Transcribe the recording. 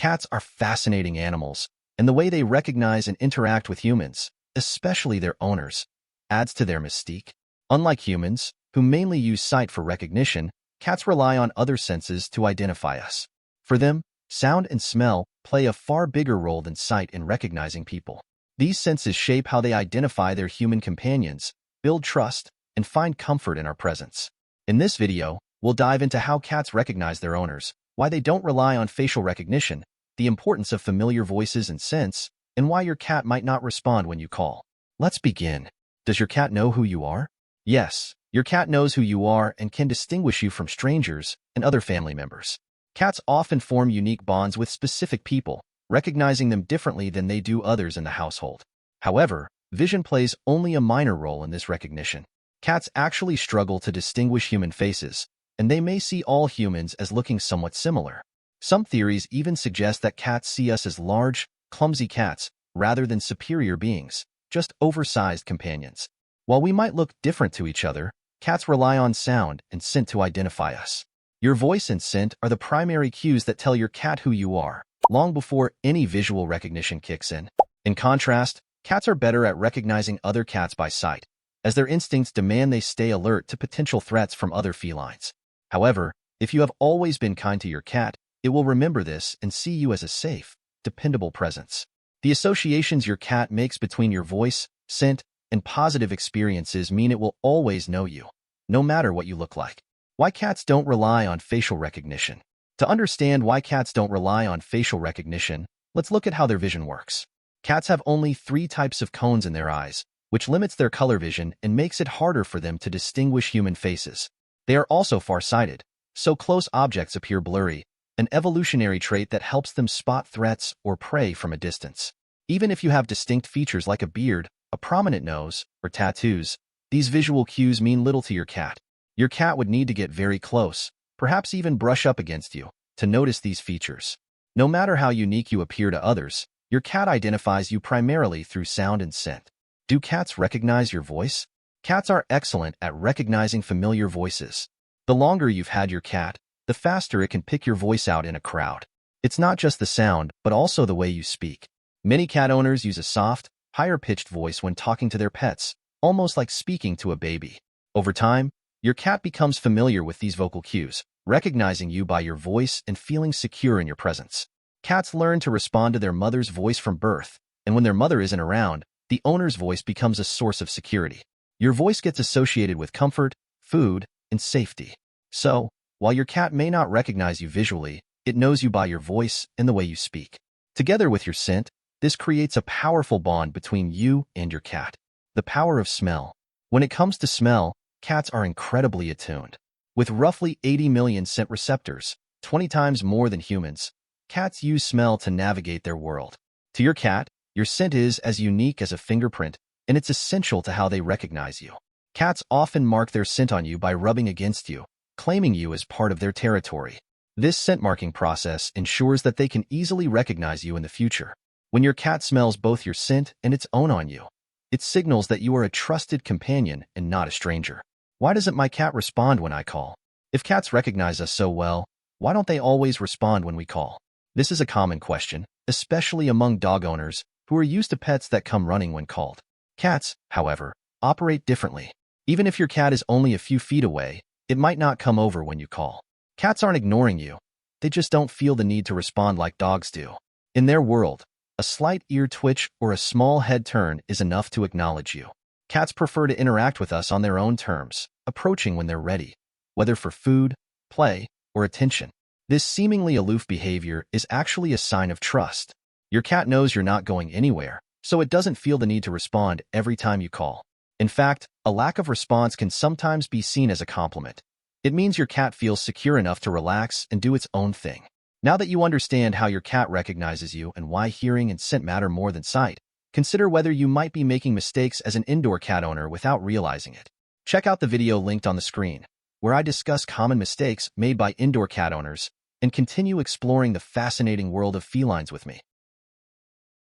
Cats are fascinating animals, and the way they recognize and interact with humans, especially their owners, adds to their mystique. Unlike humans, who mainly use sight for recognition, cats rely on other senses to identify us. For them, sound and smell play a far bigger role than sight in recognizing people. These senses shape how they identify their human companions, build trust, and find comfort in our presence. In this video, we'll dive into how cats recognize their owners, why they don't rely on facial recognition, the importance of familiar voices and scents, and why your cat might not respond when you call. Let's begin. Does your cat know who you are? Yes, your cat knows who you are and can distinguish you from strangers and other family members. Cats often form unique bonds with specific people, recognizing them differently than they do others in the household. However, vision plays only a minor role in this recognition. Cats actually struggle to distinguish human faces, and they may see all humans as looking somewhat similar. Some theories even suggest that cats see us as large, clumsy cats rather than superior beings, just oversized companions. While we might look different to each other, cats rely on sound and scent to identify us. Your voice and scent are the primary cues that tell your cat who you are, long before any visual recognition kicks in. In contrast, cats are better at recognizing other cats by sight, as their instincts demand they stay alert to potential threats from other felines. However, if you have always been kind to your cat, it will remember this and see you as a safe, dependable presence. The associations your cat makes between your voice, scent, and positive experiences mean it will always know you, no matter what you look like. Why cats don't rely on facial recognition. To understand why cats don't rely on facial recognition, let's look at how their vision works. Cats have only 3 types of cones in their eyes, which limits their color vision and makes it harder for them to distinguish human faces. They are also far-sighted, so close objects appear blurry, an evolutionary trait that helps them spot threats or prey from a distance. Even if you have distinct features like a beard, a prominent nose, or tattoos, these visual cues mean little to your cat. Your cat would need to get very close, perhaps even brush up against you, to notice these features. No matter how unique you appear to others, your cat identifies you primarily through sound and scent. Do cats recognize your voice? Cats are excellent at recognizing familiar voices. The longer you've had your cat, the faster it can pick your voice out in a crowd. It's not just the sound, but also the way you speak. Many cat owners use a soft, higher-pitched voice when talking to their pets, almost like speaking to a baby. Over time, your cat becomes familiar with these vocal cues, recognizing you by your voice and feeling secure in your presence. Cats learn to respond to their mother's voice from birth, and when their mother isn't around, the owner's voice becomes a source of security. Your voice gets associated with comfort, food, and safety. So, while your cat may not recognize you visually, it knows you by your voice and the way you speak. Together with your scent, this creates a powerful bond between you and your cat. The power of smell. When it comes to smell, cats are incredibly attuned. With roughly 80 million scent receptors, 20 times more than humans, cats use smell to navigate their world. To your cat, your scent is as unique as a fingerprint, and it's essential to how they recognize you. Cats often mark their scent on you by rubbing against you, claiming you as part of their territory. This scent marking process ensures that they can easily recognize you in the future. When your cat smells both your scent and its own on you, it signals that you are a trusted companion and not a stranger. Why doesn't my cat respond when I call? If cats recognize us so well, why don't they always respond when we call? This is a common question, especially among dog owners who are used to pets that come running when called. Cats, however, operate differently. Even if your cat is only a few feet away, it might not come over when you call. Cats aren't ignoring you. They just don't feel the need to respond like dogs do. In their world, a slight ear twitch or a small head turn is enough to acknowledge you. Cats prefer to interact with us on their own terms, approaching when they're ready, whether for food, play, or attention. This seemingly aloof behavior is actually a sign of trust. Your cat knows you're not going anywhere, so it doesn't feel the need to respond every time you call. In fact, a lack of response can sometimes be seen as a compliment. It means your cat feels secure enough to relax and do its own thing. Now that you understand how your cat recognizes you and why hearing and scent matter more than sight, consider whether you might be making mistakes as an indoor cat owner without realizing it. Check out the video linked on the screen, where I discuss common mistakes made by indoor cat owners and continue exploring the fascinating world of felines with me.